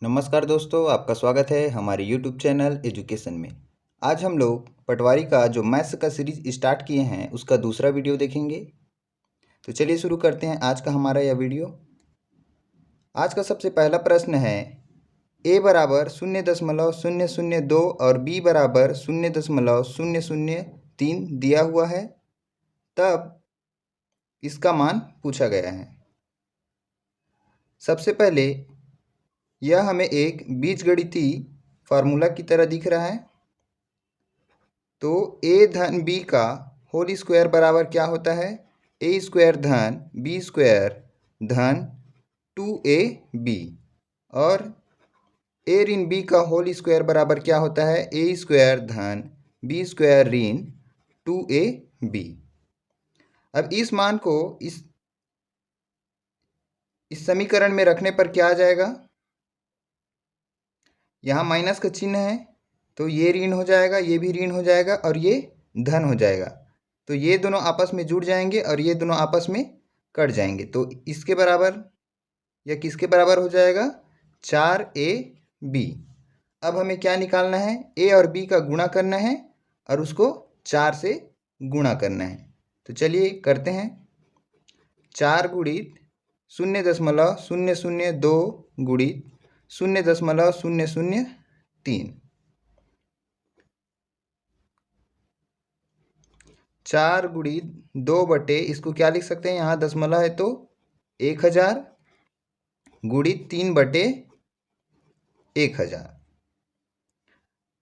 नमस्कार दोस्तों, आपका स्वागत है हमारे यूट्यूब चैनल एजुकेशन में। आज हम लोग पटवारी का जो मैथ्स का सीरीज स्टार्ट किए हैं उसका दूसरा वीडियो देखेंगे। तो चलिए शुरू करते हैं आज का हमारा यह वीडियो। आज का सबसे पहला प्रश्न है, a बराबर 0.002 और b बराबर 0.003 दिया हुआ है, तब इसका मान पूछा गया है। सबसे पहले यह हमें एक बीजगणितीय फार्मूला की तरह दिख रहा है। तो a धन b का होल स्क्वायर बराबर क्या होता है? a स्क्वायर धन b स्क्वायर धन 2ab, और a ऋण b का होल स्क्वायर बराबर क्या होता है? a स्क्वायर धन b स्क्वायर ऋण 2ab। अब इस मान को इस समीकरण में रखने पर क्या आ जाएगा? यहाँ माइनस का चिन्ह है तो ये ऋण हो जाएगा, ये भी ऋण हो जाएगा और ये धन हो जाएगा। तो ये दोनों आपस में जुड़ जाएंगे और ये दोनों आपस में कट जाएंगे। तो इसके बराबर या किसके बराबर हो जाएगा? 4ab। अब हमें क्या निकालना है? a और b का गुणा करना है और उसको 4 से गुणा करना है। तो चलिए करते हैं। 4 गुणित 0.002 गुणित 0.003। 4 गुणित 2 बटे, इसको क्या लिख सकते हैं? यहाँ दशमलव है तो 1000 गुणित 3 बटे 1000।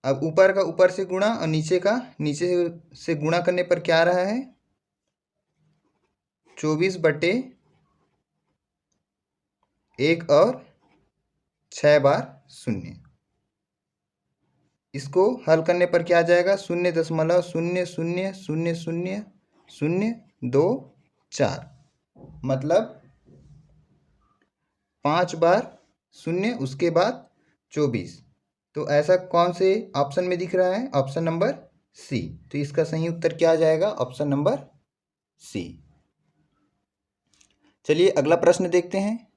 अब ऊपर का ऊपर से गुणा और नीचे का नीचे से गुणा करने पर क्या आ रहा है? 24 बटे 1 और 6 बार 0। इसको हल करने पर क्या आ जाएगा? 0.0000024, मतलब 5 बार 0 उसके बाद 24। तो ऐसा कौन से ऑप्शन में दिख रहा है? Option number C. तो इसका सही उत्तर क्या आ जाएगा? Option number C. चलिए अगला प्रश्न देखते हैं।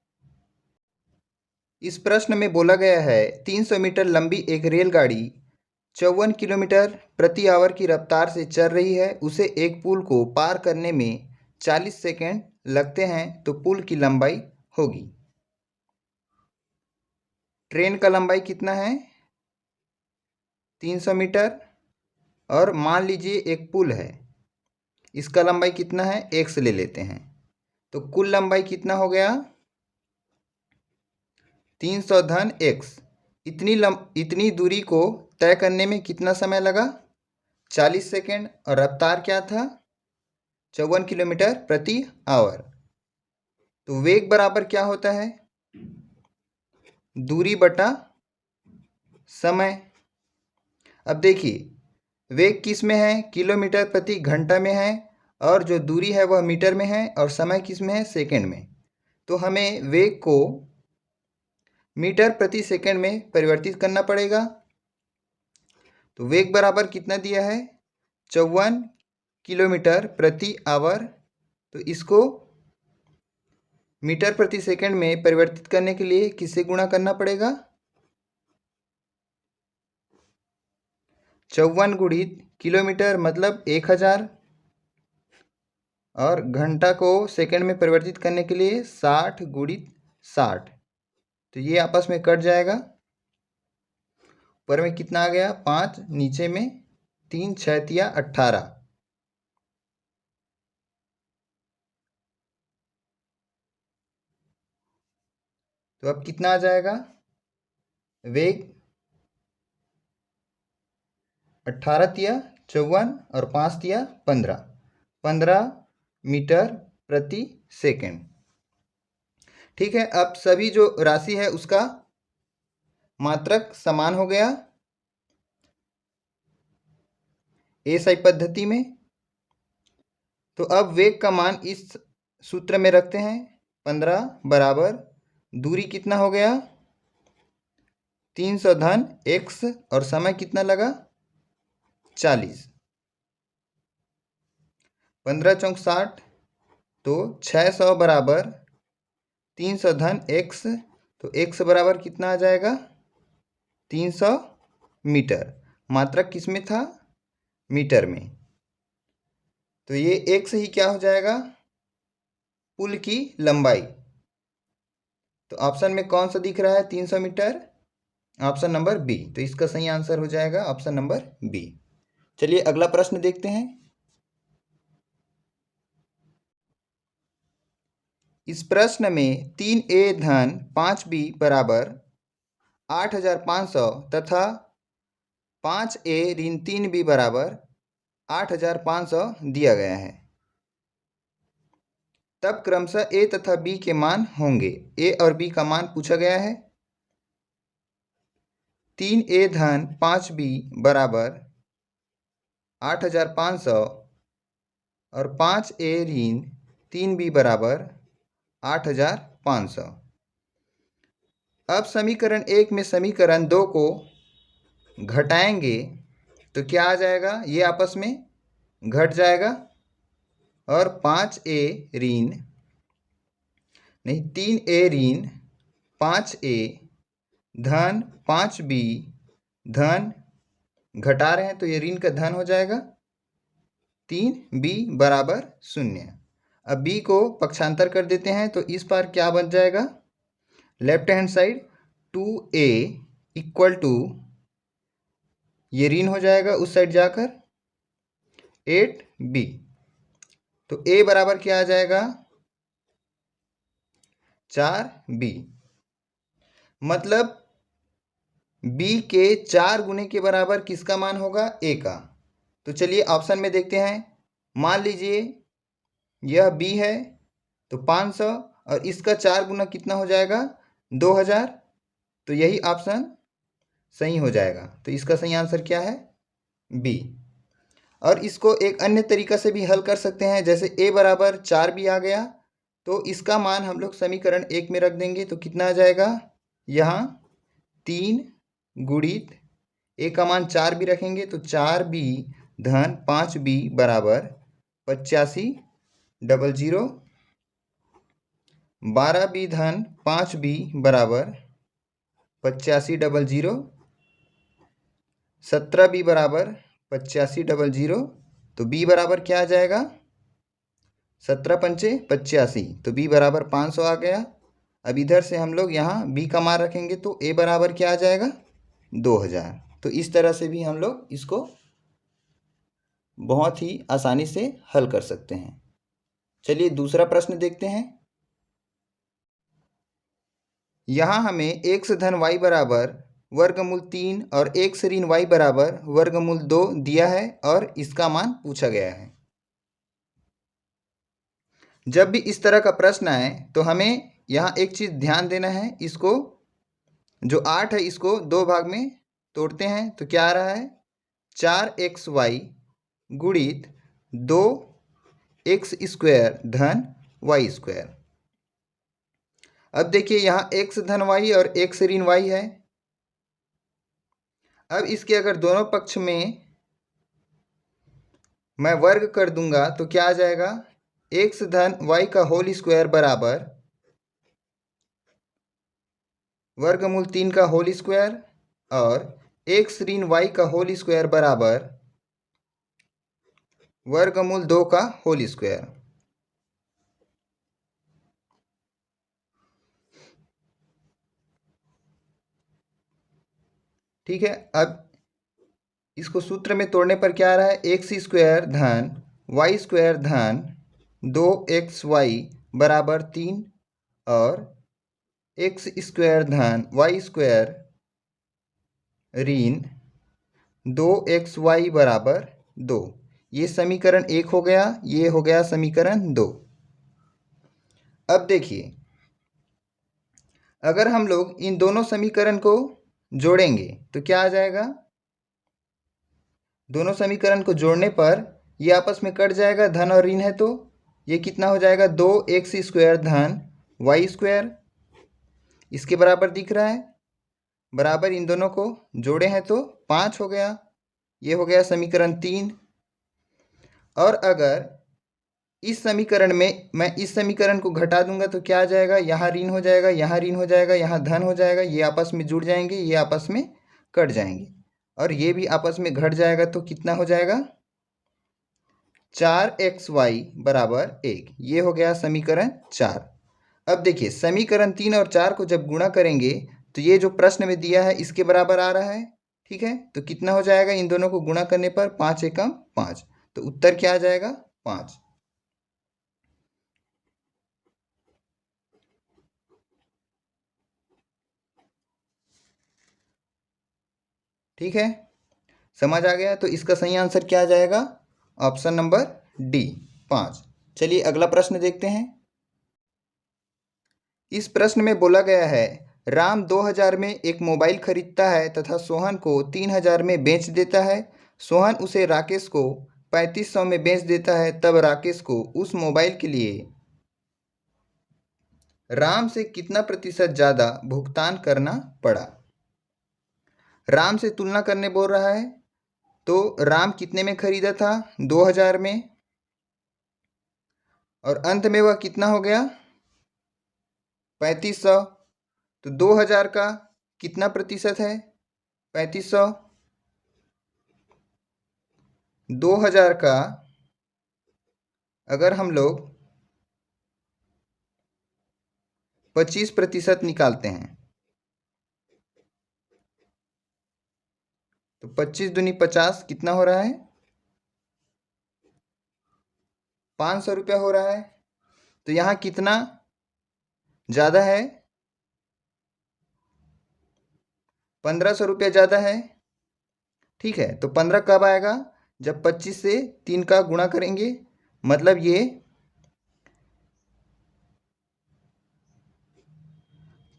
इस प्रश्न में बोला गया है 300 मीटर लंबी एक रेलगाड़ी 54 किलोमीटर प्रति आवर की रफ्तार से चल रही है। उसे एक पुल को पार करने में 40 सेकेंड लगते हैं, तो पुल की लंबाई होगी। ट्रेन का लंबाई कितना है? 300 मीटर, और मान लीजिए एक पुल है, इसका लंबाई कितना है? x ले लेते हैं। तो कुल लंबाई कितना हो गया? 300 धन x। इतनी दूरी को तय करने में कितना समय लगा? 40 सेकेंड। और रफ्तार क्या था? 54 किलोमीटर प्रति आवर। तो वेग बराबर क्या होता है? दूरी बटा समय। अब देखिए, वेग किस में है? किलोमीटर प्रति घंटा में है, और जो दूरी है वह मीटर में है, और समय किस में है? सेकंड में। तो हमें वेग को मीटर प्रति सेकंड में परिवर्तित करना पड़ेगा। तो वेग बराबर कितना दिया है? 54 किलोमीटर प्रति आवर। तो इसको मीटर प्रति सेकंड में परिवर्तित करने के लिए किससे गुणा करना पड़ेगा? 54 गुणित किलोमीटर मतलब 1000, और घंटा को सेकंड में परिवर्तित करने के लिए 60 गुणित 60। तो ये आपस में कट जाएगा। ऊपर में कितना आ गया? 5, नीचे में 3 6 तिया 18। तो अब कितना आ जाएगा? वेग 18 तिया 54 और 5 तिया 15 मीटर प्रति सेकंड। ठीक है, अब सभी जो राशि है उसका मात्रक समान हो गया एसआई पद्धति में। तो अब वेग का मान इस सूत्र में रखते हैं। 15 बराबर दूरी कितना हो गया? 300 धन x, और समय कितना लगा? 40। 15 चौक 60, तो 600 बराबर 300 धन x तो x बराबर कितना आ जाएगा 300 मीटर। मात्रक किस में था, मीटर में। तो ये x ही क्या हो जाएगा, पुल की लंबाई। तो ऑप्शन में कौन सा दिख रहा है 300 मीटर, ऑप्शन नंबर बी। तो इसका सही आंसर हो जाएगा ऑप्शन नंबर बी। चलिए अगला प्रश्न देखते हैं। इस प्रश्न में 3a धन 5b बराबर 8500 तथा 5a ऋण 3b बराबर 8500 दिया गया है। तब क्रमशः a तथा b के मान होंगे। a और b का मान पूछा गया है। 3a धन 5b बराबर 8500 और 5a ऋण 3b बराबर 8500। अब समीकरण 1 में समीकरण 2 को घटाएंगे तो क्या आ जाएगा, ये आपस में घट जाएगा और 5a ऋण नहीं 3a ऋण 5a धन 5b धन घटा रहे हैं तो ये ऋण का धन हो जाएगा 3b बराबर 0। अब b को पक्षांतर कर देते हैं तो इस बार क्या बन जाएगा, left hand side 2a equal to ये ऋण हो जाएगा उस साइड जाकर 8b। तो a बराबर क्या आ जाएगा 4b। मतलब b के 4 गुने के बराबर किसका मान होगा, a का। तो चलिए ऑप्शन में देखते हैं। मान लीजिए यह b है तो 500 और इसका 4 गुना कितना हो जाएगा 2000। तो यही ऑप्शन सही हो जाएगा। तो इसका सही आंसर क्या है, b। और इसको एक अन्य तरीका से भी हल कर सकते हैं। जैसे a बराबर 4b आ गया तो इसका मान हम लोग समीकरण 1 में रख देंगे तो कितना आ जाएगा, यहाँ 3 गुणित a का मान 4 भी रखेंगे तो 4b धन 5b बराबर 8500, 12b धन 5b बराबर 8500, 17b बराबर 8500। तो b बराबर क्या आ जाएगा 17 पंचे 85, तो b बराबर 500 आ गया। अब इधर से हम लोग यहाँ b का मान रखेंगे तो a बराबर क्या आ जाएगा 2000। तो इस तरह से भी हम लोग इसको बहुत ही आसानी से हल कर सकते हैं। चलिए दूसरा प्रश्न देखते हैं। यहाँ हमें x धन y बराबर वर्गमूल 3 और x ऋण y बराबर वर्गमूल 2 दिया है और इसका मान पूछा गया है। जब भी इस तरह का प्रश्न आए तो हमें यहाँ एक चीज़ ध्यान देना है। इसको जो 8 है इसको 2 भाग में तोड़ते हैं तो क्या आ रहा है 4xy गुणित 2x स्क्वायर धन y स्क्वायर। अब देखिए यहाँ x धन y और x ऋण y है। अब इसके अगर दोनों पक्ष में मैं वर्ग कर दूंगा तो क्या आ जाएगा, x धन y का होल स्क्वायर बराबर वर्गमूल 3 का होल स्क्वायर और x ऋण y का होल स्क्वायर बराबर वर्गमूल 2 का होल स्क्वायर। ठीक है। अब इसको सूत्र में तोड़ने पर क्या आ रहा है, एक्स स्क्वायर धन वाई स्क्वायर धन 2xy बराबर 3 और एक्स स्क्वायर धन वाई स्क्वायर ऋण 2xy बराबर 2। ये समीकरण 1 हो गया, ये हो गया समीकरण 2। अब देखिए अगर हम लोग इन दोनों समीकरण को जोड़ेंगे तो क्या आ जाएगा, दोनों समीकरण को जोड़ने पर ये आपस में कट जाएगा, धन और ऋण है तो ये कितना हो जाएगा 2x स्क्वायर धन वाई स्क्वायर, इसके बराबर दिख रहा है। बराबर इन दोनों को जोड़े हैं तो 5 हो गया, ये हो गया समीकरण 3। और अगर इस समीकरण में मैं इस समीकरण को घटा दूंगा तो क्या आ जाएगा, यहाँ ऋण हो जाएगा, यहाँ ऋण हो जाएगा, यहाँ धन हो जाएगा, ये आपस में जुड़ जाएंगे, ये आपस में कट जाएंगे और ये भी आपस में घट जाएगा तो कितना हो जाएगा, 4xy बराबर 1। ये हो गया समीकरण 4। अब देखिए समीकरण 3 और 4 को जब गुणा करेंगे तो ये जो प्रश्न में दिया है इसके बराबर आ रहा है। ठीक है, तो कितना हो जाएगा इन दोनों को गुणा करने पर, 5 एकम 5, तो उत्तर क्या आ जाएगा, 5। ठीक है, समझ आ गया। तो इसका सही आंसर क्या आ जाएगा, ऑप्शन नंबर डी, 5। चलिए अगला प्रश्न देखते हैं। इस प्रश्न में बोला गया है राम 2000 में एक मोबाइल खरीदता है तथा सोहन को 3000 में बेच देता है। सोहन उसे राकेश को 3500 में बेच देता है, तब राकेश को उस मोबाइल के लिए राम से कितना प्रतिशत ज़्यादा भुगतान करना पड़ा। राम से तुलना करने बोल रहा है, तो राम कितने में खरीदा था, 2000 में, और अंत में वह कितना हो गया, 3500। तो 2000 का कितना प्रतिशत है, 3500। 2000 का अगर हम लोग 25% निकालते हैं तो 25 दूनी 50 कितना हो रहा है, 500 रुपया हो रहा है। तो यहाँ कितना ज़्यादा है, 1500 रुपया ज़्यादा है। ठीक है, तो 15 कब आएगा, जब 25 से 3 का गुणा करेंगे, मतलब ये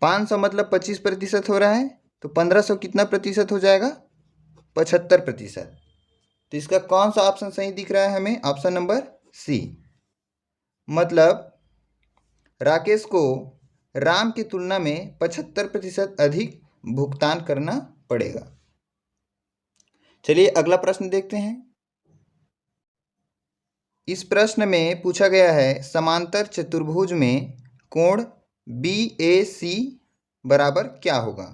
500 मतलब 25% हो रहा है, तो 1500 कितना प्रतिशत हो जाएगा, 75%। तो इसका कौन सा ऑप्शन सही दिख रहा है हमें, ऑप्शन नंबर सी। मतलब राकेश को राम की तुलना में 75% अधिक भुगतान करना पड़ेगा। चलिए अगला प्रश्न देखते हैं। इस प्रश्न में पूछा गया है समांतर चतुर्भुज में कोण BAC बराबर क्या होगा।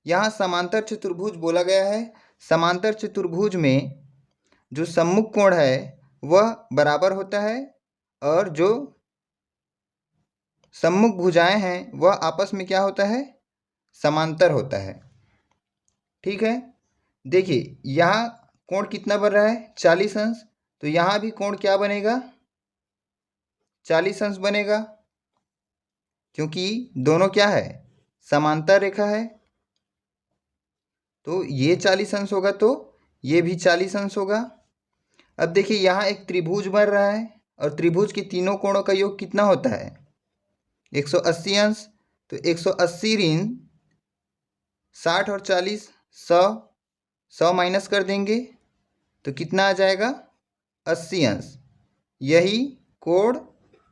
यहाँ समांतर चतुर्भुज बोला गया है। समांतर चतुर्भुज में जो सम्मुख कोण है वह बराबर होता है और जो सम्मुख भुजाएं हैं वह आपस में क्या होता है, समांतर होता है। ठीक है, देखिए यहाँ कोण कितना बन रहा है, 40 अंश, तो यहाँ भी कोण क्या बनेगा, 40 अंश बनेगा, क्योंकि दोनों क्या है, समांतर रेखा है। तो ये 40 अंश होगा तो ये भी 40 अंश होगा। अब देखिए यहाँ एक त्रिभुज बन रहा है और त्रिभुज के तीनों कोणों का योग कितना होता है, 180 अंश। तो 180 ऋण 60 और 40 100, 100 माइनस कर देंगे तो कितना आ जाएगा, 80 अंश। यही कोण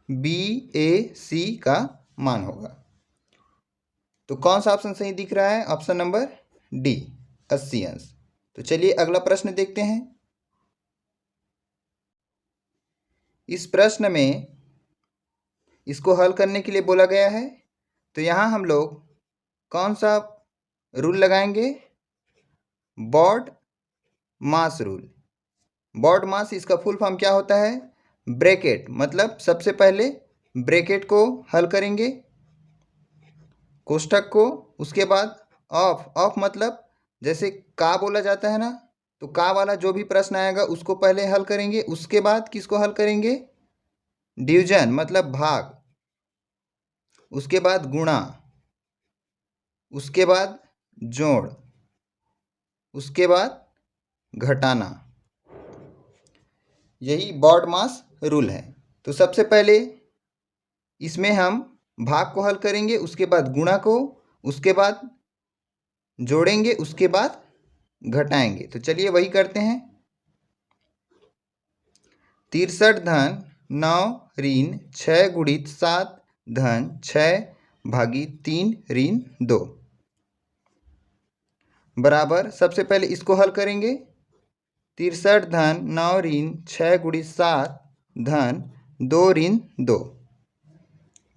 BAC का मान होगा। तो कौन सा ऑप्शन सही दिख रहा है, ऑप्शन नंबर डी, 80 अंश। तो चलिए अगला प्रश्न देखते हैं। इस प्रश्न में इसको हल करने के लिए बोला गया है, तो यहाँ हम लोग कौन सा रूल लगाएंगे, बॉड मास रूल। बॉड मास इसका फुल फॉर्म क्या होता है, ब्रैकेट, मतलब सबसे पहले ब्रैकेट को हल करेंगे, कोष्ठक को, उसके बाद ऑफ। ऑफ मतलब जैसे का बोला जाता है ना, तो का वाला जो भी प्रश्न आएगा उसको पहले हल करेंगे, उसके बाद किसको हल करेंगे, डिवीजन मतलब भाग, उसके बाद गुणा, उसके बाद जोड़, उसके बाद घटाना। यही बॉड मास रूल है। तो सबसे पहले इसमें हम भाग को हल करेंगे, उसके बाद गुणा को, उसके बाद जोड़ेंगे, उसके बाद घटाएंगे। तो चलिए वही करते हैं। 63 धन 9 ऋण 6 गुणित 7 धन 6 भागित 3 ऋण 2 बराबर, सबसे पहले इसको हल करेंगे, 63 धन 9 ऋण 6 गुणित 7 धन 2 ऋण 2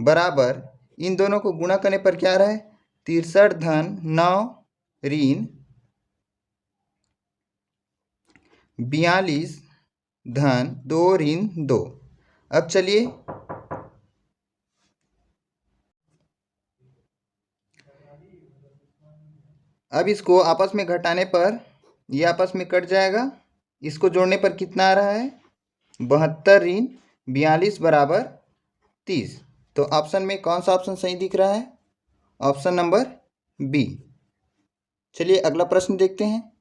बराबर, इन दोनों को गुणा करने पर क्या रहा है? 63 धन 9 ऋण 42 धन 2 ऋण 2। अब चलिए अब इसको आपस में घटाने पर ये आपस में कट जाएगा। इसको जोड़ने पर कितना आ रहा है? 72 ऋण 42 बराबर 30। तो ऑप्शन में कौन सा ऑप्शन सही दिख रहा है? Option number B. चलिए अगला प्रश्न देखते हैं।